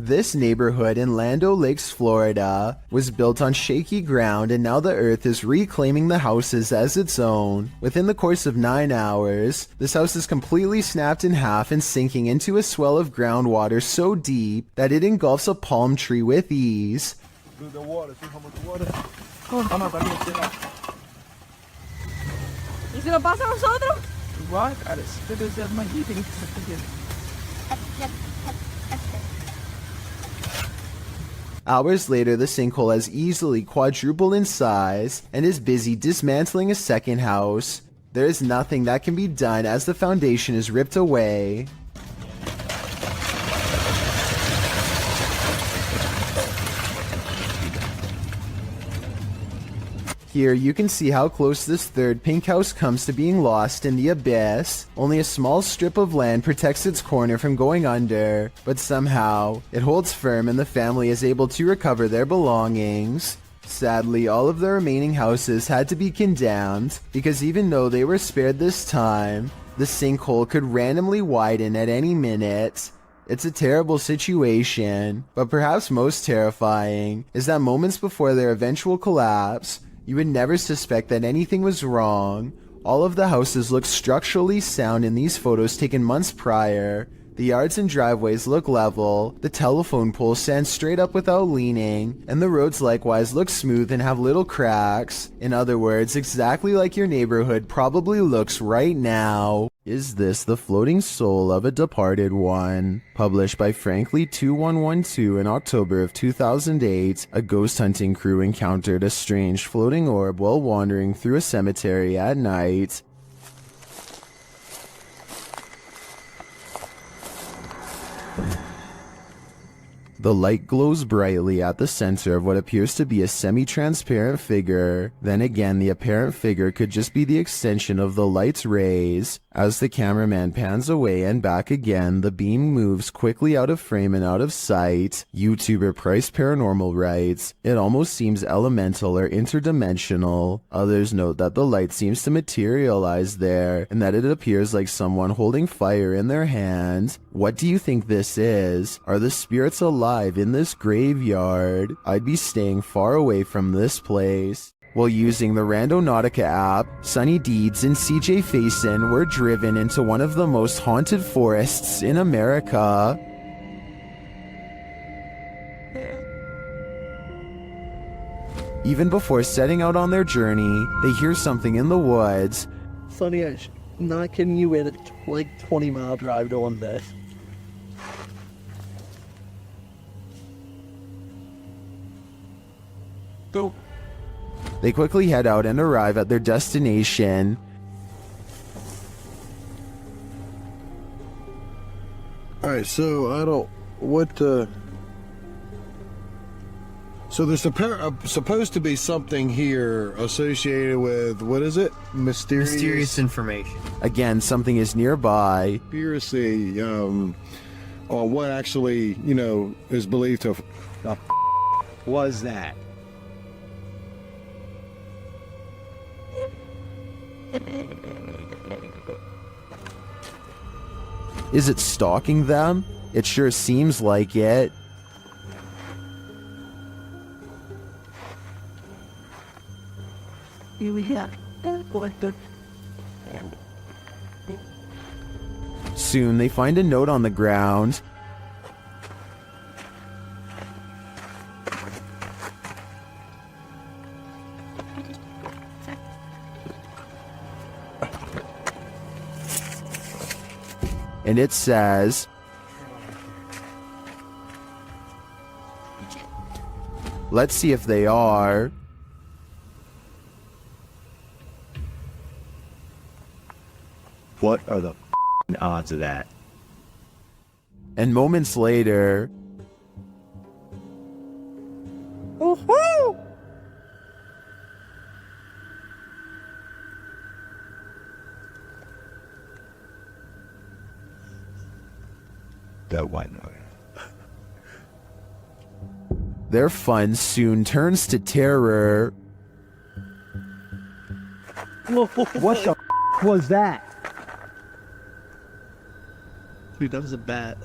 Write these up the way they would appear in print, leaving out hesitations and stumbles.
This neighborhood in Land O'Lakes, Florida, was built on shaky ground, and now the earth is reclaiming the houses as its own. Within the course of 9 hours, this house is completely snapped in half and sinking into a swell of groundwater so deep that it engulfs a palm tree with ease. Look at the water, see how much water. Vamos, también, ¿Y si lo pasa a nosotros? Igual, debe ser más difícil. Hours later, the sinkhole has easily quadrupled in size and is busy dismantling a second house. There is nothing that can be done as the foundation is ripped away. Here you can see how close this third pink house comes to being lost in the abyss. Only a small strip of land protects its corner from going under, but somehow it holds firm and the family is able to recover their belongings. Sadly, all of the remaining houses had to be condemned, because even though they were spared this time, the sinkhole could randomly widen at any minute. It's a terrible situation, but perhaps most terrifying is that moments before their eventual collapse, you would never suspect that anything was wrong. All of the houses look structurally sound in these photos taken months prior. The yards and driveways look level, the telephone poles stand straight up without leaning, and the roads likewise look smooth and have little cracks. In other words, exactly like your neighborhood probably looks right now. Is this the floating soul of a departed one? Published by Frankly2112 in October of 2008, a ghost hunting crew encountered a strange floating orb while wandering through a cemetery at night. The light glows brightly at the center of what appears to be a semi-transparent figure. Then again, the apparent figure could just be the extension of the light's rays. As the cameraman pans away and back again, the beam moves quickly out of frame and out of sight. YouTuber Price Paranormal writes, "It almost seems elemental or interdimensional." Others note that the light seems to materialize there, and that it appears like someone holding fire in their hand. What do you think this is? Are the spirits alive in this graveyard? I'd be staying far away from this place. While using the Randonautica app, Sunny Deeds and CJ Faison were driven into one of the most haunted forests in America. Even before setting out on their journey, they hear something in the woods. Sunny, I'm not kidding you, we had a 20-mile drive to one day. Go. They quickly head out and arrive at their destination. Alright, so so there's supposed to be something here associated with, what is it? Mysterious information. Again, something is nearby. Conspiracy, on what actually, is believed to... The was that? Is it stalking them? It sure seems like it. Soon they find a note on the ground. And it says, "Let's see if they are." What are the odds of that? And moments later, That white noise. their fun soon turns to terror. What the was that? Dude, that was a bat.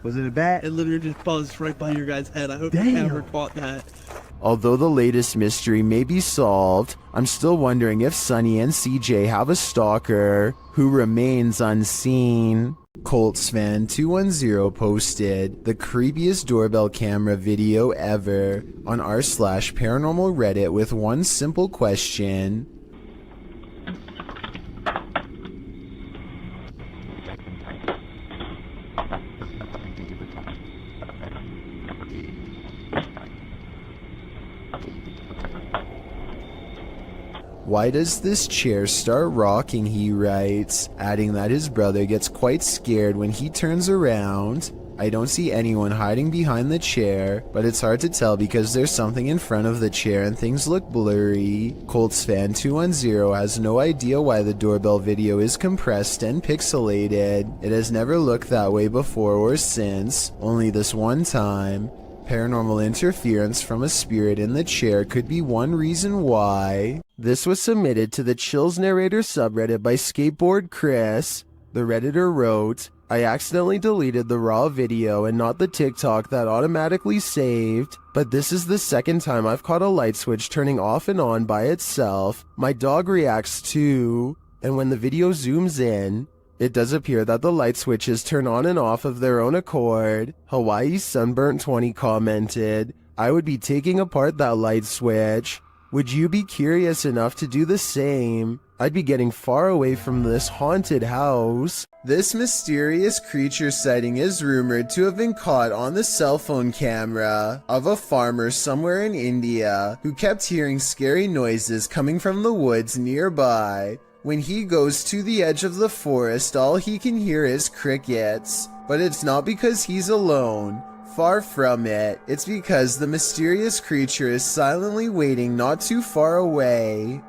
Was it a bat? It literally just buzzed right by your guy's head. I hope you Damn. never caught that. Although the latest mystery may be solved, I'm still wondering if Sunny and CJ have a stalker who remains unseen. Colts fan 210 posted the creepiest doorbell camera video ever on r/paranormal Reddit with one simple question. Why does this chair start rocking, he writes, adding that his brother gets quite scared when he turns around. I don't see anyone hiding behind the chair, but it's hard to tell because there's something in front of the chair and things look blurry. Colts fan 210 has no idea why the doorbell video is compressed and pixelated. It has never looked that way before or since, only this one time. Paranormal interference from a spirit in the chair could be one reason why. This was submitted to the Chills Narrator subreddit by Skateboard Chris. The Redditor wrote, I accidentally deleted the raw video and not the TikTok that automatically saved, but this is the second time I've caught a light switch turning off and on by itself. My dog reacts too, and when the video zooms in, it does appear that the light switches turn on and off of their own accord. Hawaii Sunburnt 20 commented, I would be taking apart that light switch. Would you be curious enough to do the same? I'd be getting far away from this haunted house. This mysterious creature sighting is rumored to have been caught on the cell phone camera of a farmer somewhere in India who kept hearing scary noises coming from the woods nearby. When he goes to the edge of the forest, all he can hear is crickets. But it's not because he's alone. Far from it. It's because the mysterious creature is silently waiting not too far away.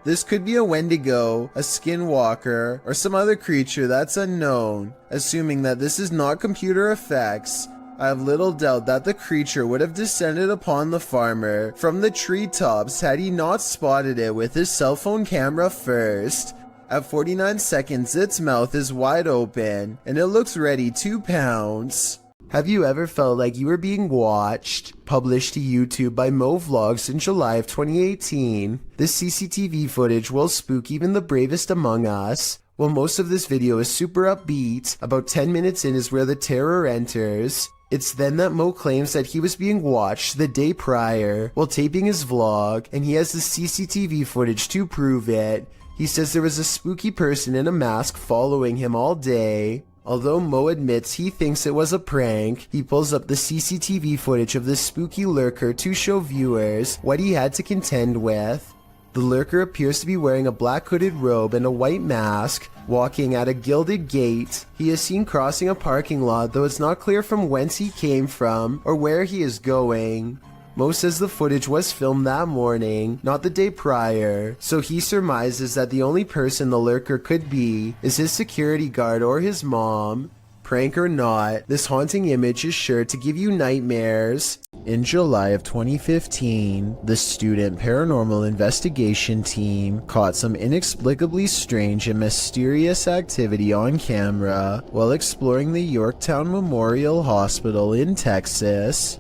This could be a Wendigo, a skinwalker, or some other creature that's unknown. Assuming that this is not computer effects, I have little doubt that the creature would have descended upon the farmer from the treetops had he not spotted it with his cell phone camera first. At 49 seconds, its mouth is wide open, and it looks ready to pounce. Have you ever felt like you were being watched? Published to YouTube by Mo Vlogs in July of 2018. This CCTV footage will spook even the bravest among us. While most of this video is super upbeat, about 10 minutes in is where the terror enters. It's then that Mo claims that he was being watched the day prior while taping his vlog, and he has the CCTV footage to prove it. He says there was a spooky person in a mask following him all day. Although Mo admits he thinks it was a prank, he pulls up the CCTV footage of this spooky lurker to show viewers what he had to contend with. The lurker appears to be wearing a black hooded robe and a white mask, walking at a gilded gate. He is seen crossing a parking lot, though it's not clear from whence he came from or where he is going. Mo says the footage was filmed that morning, not the day prior, so he surmises that the only person the lurker could be is his security guard or his mom. Prank or not, this haunting image is sure to give you nightmares. In July of 2015, the student paranormal investigation team caught some inexplicably strange and mysterious activity on camera while exploring the Yorktown Memorial Hospital in Texas.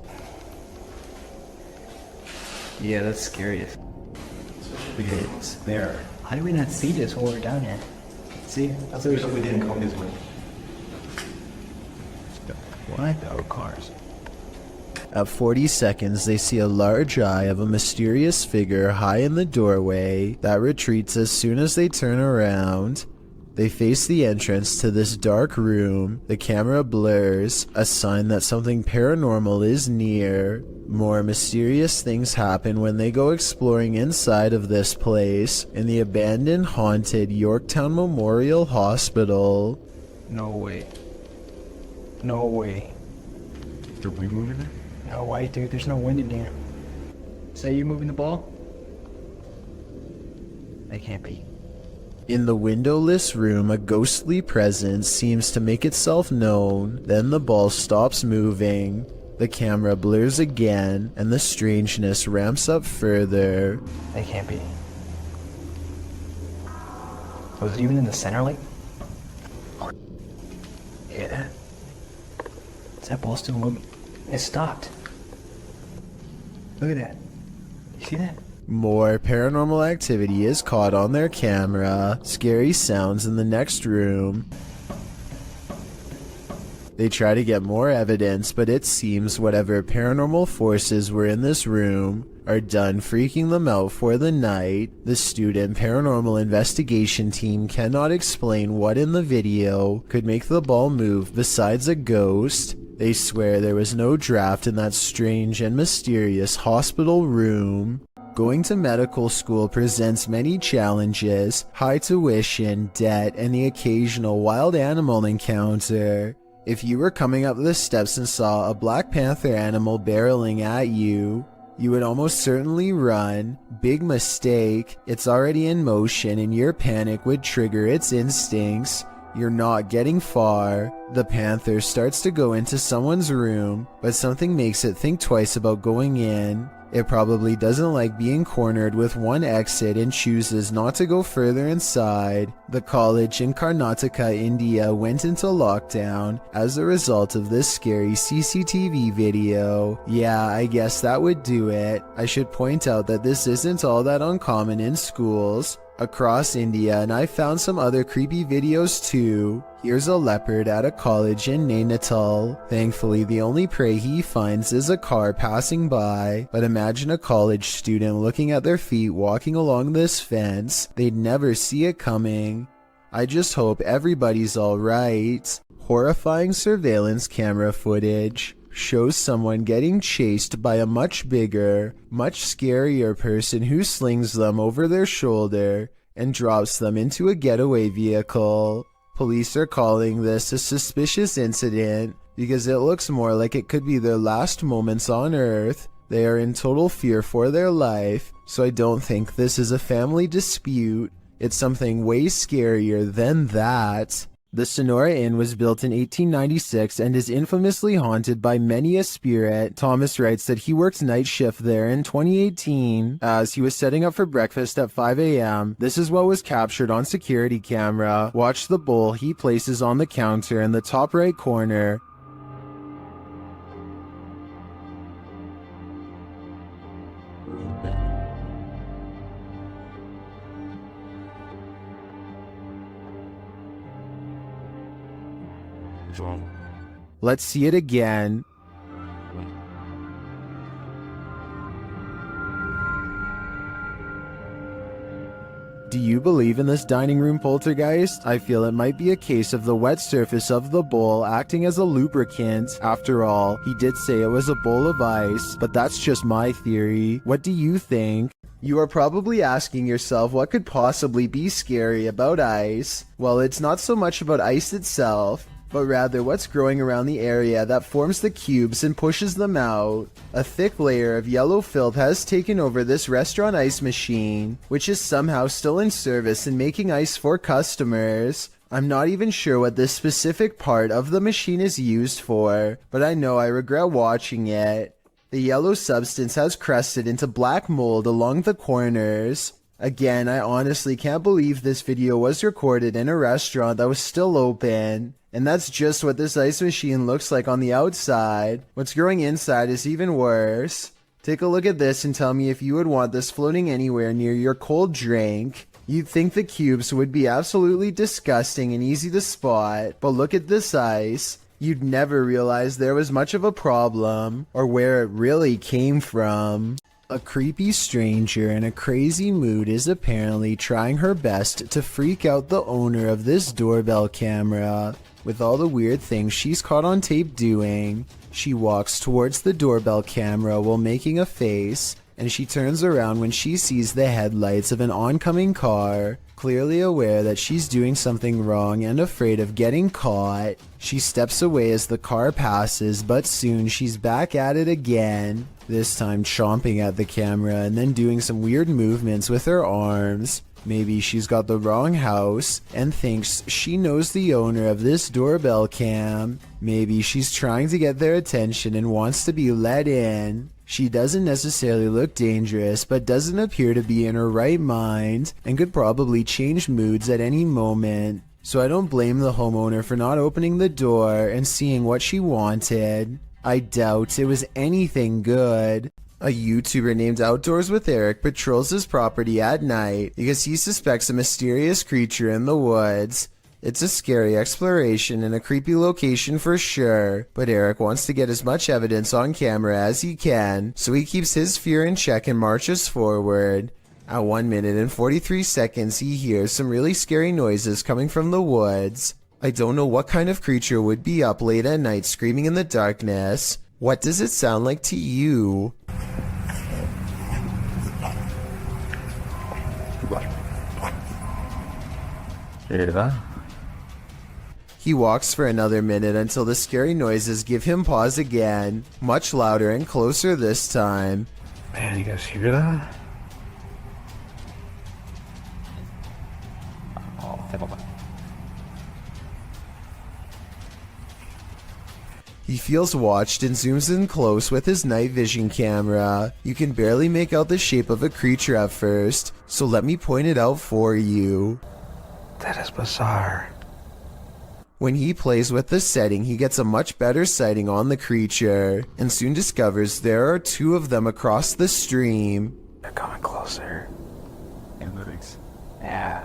Yeah, that's scary. Look at it, it's there. How do we not see this while we're down here? See? That's the reason we didn't come this way. What? Oh, cars. At 40 seconds, they see a large eye of a mysterious figure high in the doorway that retreats as soon as they turn around. They face the entrance to this dark room. The camera blurs, a sign that something paranormal is near. More mysterious things happen when they go exploring inside of this place, in the abandoned, haunted Yorktown Memorial Hospital. No way. No way. Did we move in there? No way, dude. There's no wind in here. Say you moving the ball? They can't be. In the windowless room, a ghostly presence seems to make itself known. Then the ball stops moving. The camera blurs again, and the strangeness ramps up further. They can't be. Was it even in the center, like? hear that? Is that ball still moving? It stopped. Look at that. You see that? More paranormal activity is caught on their camera. Scary sounds in the next room. They try to get more evidence, but it seems whatever paranormal forces were in this room are done freaking them out for the night. The student paranormal investigation team cannot explain what in the video could make the ball move besides a ghost. They swear there was no draft in that strange and mysterious hospital room. Going to medical school presents many challenges: high tuition, debt, and the occasional wild animal encounter. If you were coming up the steps and saw a Black Panther animal barreling at you, you would almost certainly run. Big mistake. It's already in motion and your panic would trigger its instincts. You're not getting far. The panther starts to go into someone's room, but something makes it think twice about going in. It probably doesn't like being cornered with one exit and chooses not to go further inside. The college in Karnataka, India went into lockdown as a result of this scary CCTV video. Yeah, I guess that would do it. I should point out that this isn't all that uncommon in schools across India, and I found some other creepy videos too. Here's a leopard at a college in Nainital. Thankfully, the only prey he finds is a car passing by, but imagine a college student looking at their feet walking along this fence. They'd never see it coming. I just hope everybody's alright. Horrifying surveillance camera footage shows someone getting chased by a much bigger, much scarier person who slings them over their shoulder and drops them into a getaway vehicle. Police are calling this a suspicious incident because it looks more like it could be their last moments on Earth. They are in total fear for their life, so I don't think this is a family dispute. It's something way scarier than that. The Sonora Inn was built in 1896 and is infamously haunted by many a spirit. Thomas writes that he worked night shift there in 2018 as he was setting up for breakfast at 5 a.m. This is what was captured on security camera. Watch the bowl he places on the counter in the top right corner. Let's see it again. Do you believe in this dining room poltergeist? I feel it might be a case of the wet surface of the bowl acting as a lubricant. After all, he did say it was a bowl of ice, but that's just my theory. What do you think? You are probably asking yourself what could possibly be scary about ice. Well, it's not so much about ice itself, but rather what's growing around the area that forms the cubes and pushes them out. A thick layer of yellow filth has taken over this restaurant ice machine, which is somehow still in service and making ice for customers. I'm not even sure what this specific part of the machine is used for, but I know I regret watching it. The yellow substance has crusted into black mold along the corners. Again, I honestly can't believe this video was recorded in a restaurant that was still open. And that's just what this ice machine looks like on the outside. What's growing inside is even worse. Take a look at this and tell me if you would want this floating anywhere near your cold drink. You'd think the cubes would be absolutely disgusting and easy to spot, but look at this ice. You'd never realize there was much of a problem, or where it really came from. A creepy stranger in a crazy mood is apparently trying her best to freak out the owner of this doorbell camera. With all the weird things she's caught on tape doing, she walks towards the doorbell camera while making a face, and she turns around when she sees the headlights of an oncoming car. Clearly aware that she's doing something wrong and afraid of getting caught, she steps away as the car passes, but soon she's back at it again, this time chomping at the camera and then doing some weird movements with her arms. Maybe she's got the wrong house and thinks she knows the owner of this doorbell cam. Maybe she's trying to get their attention and wants to be let in. She doesn't necessarily look dangerous, but doesn't appear to be in her right mind and could probably change moods at any moment. So I don't blame the homeowner for not opening the door and seeing what she wanted. I doubt it was anything good. A YouTuber named Outdoors with Eric patrols his property at night because he suspects a mysterious creature in the woods. It's a scary exploration and a creepy location for sure, but Eric wants to get as much evidence on camera as he can, so he keeps his fear in check and marches forward. At 1 minute and 43 seconds, he hears some really scary noises coming from the woods. I don't know what kind of creature would be up late at night screaming in the darkness. What does it sound like to you? He walks for another minute until the scary noises give him pause again, much louder and closer this time. Man, you guys hear that? He feels watched and zooms in close with his night vision camera. You can barely make out the shape of a creature at first, so let me point it out for you. That is bizarre. When he plays with the setting, he gets a much better sighting on the creature, and soon discovers there are 2 of them across the stream. They're coming closer. Analytics. Yeah.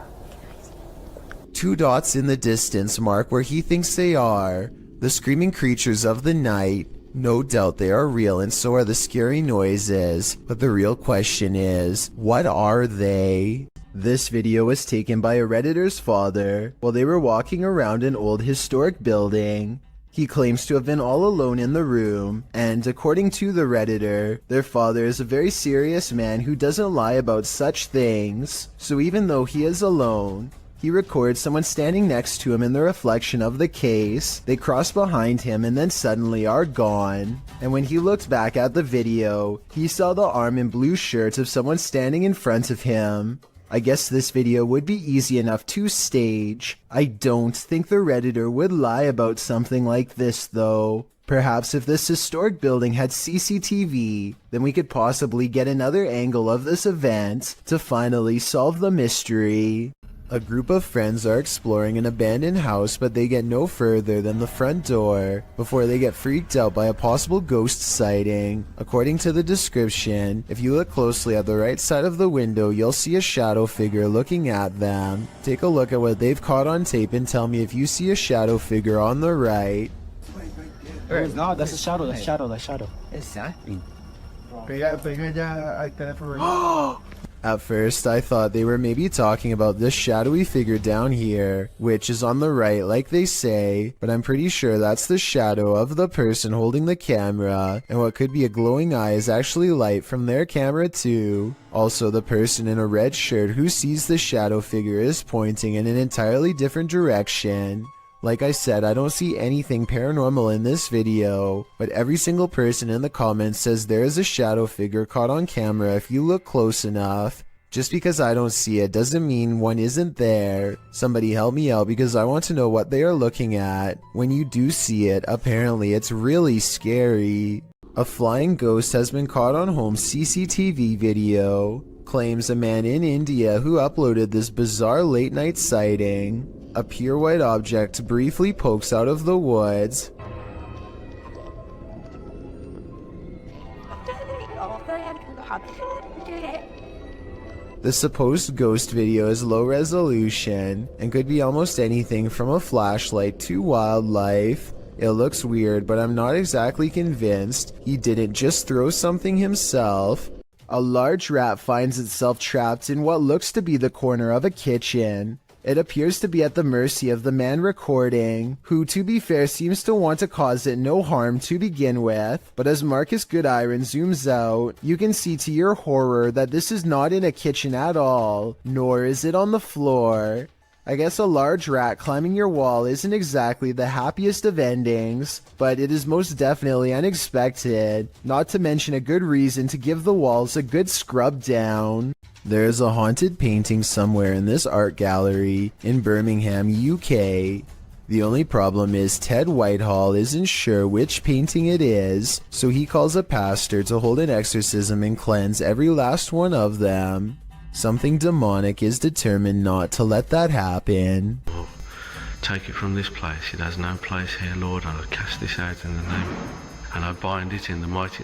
2 dots in the distance mark where he thinks they are. The screaming creatures of the night. No doubt they are real and so are the scary noises, but the real question is, what are they? This video was taken by a Redditor's father while they were walking around an old historic building. He claims to have been all alone in the room, and according to the Redditor, their father is a very serious man who doesn't lie about such things. So even though he is alone, he records someone standing next to him in the reflection of the case. They cross behind him and then suddenly are gone. And when he looked back at the video, he saw the arm and blue shirt of someone standing in front of him. I guess this video would be easy enough to stage. I don't think the Redditor would lie about something like this though. Perhaps if this historic building had CCTV, then we could possibly get another angle of this event to finally solve the mystery. A group of friends are exploring an abandoned house, but they get no further than the front door before they get freaked out by a possible ghost sighting. According to the description, if you look closely at the right side of the window, you'll see a shadow figure looking at them. Take a look at what they've caught on tape and tell me if you see a shadow figure on the right. No, that's a shadow, that's shadow, that's shadow. Exactly. At first, I thought they were maybe talking about this shadowy figure down here, which is on the right like they say, but I'm pretty sure that's the shadow of the person holding the camera, and what could be a glowing eye is actually light from their camera too. Also, the person in a red shirt who sees the shadow figure is pointing in an entirely different direction. Like I said, I don't see anything paranormal in this video, but every single person in the comments says there is a shadow figure caught on camera if you look close enough. Just because I don't see it doesn't mean one isn't there. Somebody help me out because I want to know what they are looking at. When you do see it, apparently it's really scary. A flying ghost has been caught on home CCTV video. Claims a man in India who uploaded this bizarre late night sighting. A pure white object briefly pokes out of the woods. The supposed ghost video is low resolution and could be almost anything from a flashlight to wildlife. It looks weird, but I'm not exactly convinced he didn't just throw something himself. A large rat finds itself trapped in what looks to be the corner of a kitchen. It appears to be at the mercy of the man recording, who to be fair seems to want to cause it no harm to begin with, but as Marcus Goodiron zooms out, you can see to your horror that this is not in a kitchen at all, nor is it on the floor. I guess a large rat climbing your wall isn't exactly the happiest of endings, but it is most definitely unexpected, not to mention a good reason to give the walls a good scrub down. There's a haunted painting somewhere in this art gallery in Birmingham, UK. The only problem is Ted Whitehall isn't sure which painting it is, so he calls a pastor to hold an exorcism and cleanse every last one of them. Something demonic is determined not to let that happen. take it from this place. It has no place here, Lord. And I cast this out in the name, and I bind it in the mighty...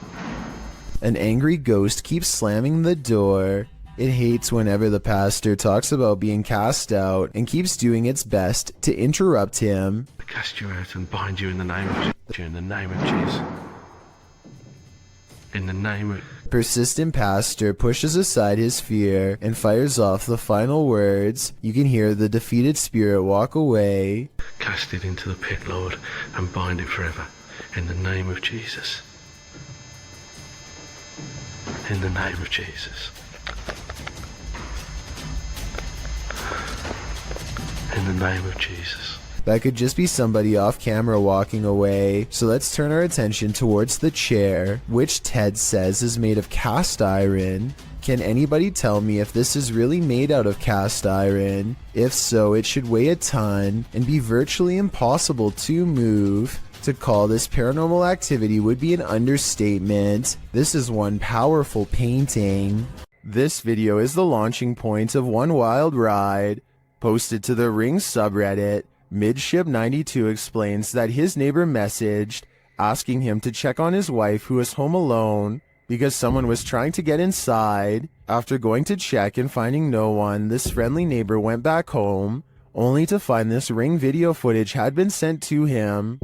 An angry ghost keeps slamming the door. It hates whenever the pastor talks about being cast out and keeps doing its best to interrupt him. I cast you out and bind you in the name of Jesus. In the name of Jesus. In the name of... Persistent pastor pushes aside his fear and fires off the final words. You can hear the defeated spirit walk away. Cast it into the pit, Lord, and bind it forever. In the name of Jesus. In the name of Jesus. In the name of Jesus. That could just be somebody off camera walking away, so let's turn our attention towards the chair, which Ted says is made of cast iron. Can anybody tell me if this is really made out of cast iron? If so, it should weigh a ton and be virtually impossible to move. To call this paranormal activity would be an understatement. This is one powerful painting. This video is the launching point of one wild ride. Posted to the Ring subreddit, Midship92 explains that his neighbor messaged asking him to check on his wife who was home alone because someone was trying to get inside. After going to check and finding no one, this friendly neighbor went back home, only to find this Ring video footage had been sent to him.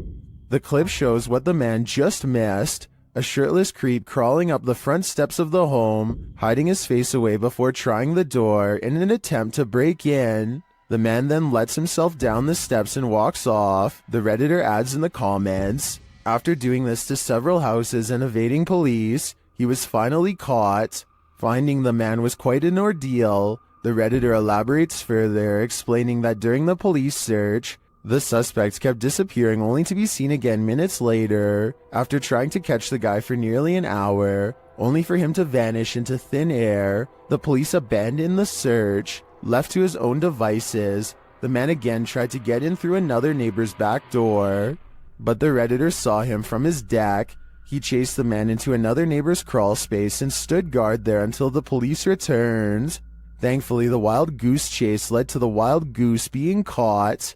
The clip shows what the man just missed, a shirtless creep crawling up the front steps of the home, hiding his face away before trying the door in an attempt to break in. The man then lets himself down the steps and walks off. The Redditor adds in the comments, after doing this to several houses and evading police, he was finally caught. Finding the man was quite an ordeal. The Redditor elaborates further, explaining that during the police search, the suspect kept disappearing only to be seen again minutes later, after trying to catch the guy for nearly an hour, only for him to vanish into thin air. The police abandoned the search. Left to his own devices, the man again tried to get in through another neighbor's back door, but the Redditor saw him from his deck. He chased the man into another neighbor's crawl space and stood guard there until the police returned. Thankfully, the wild goose chase led to the wild goose being caught.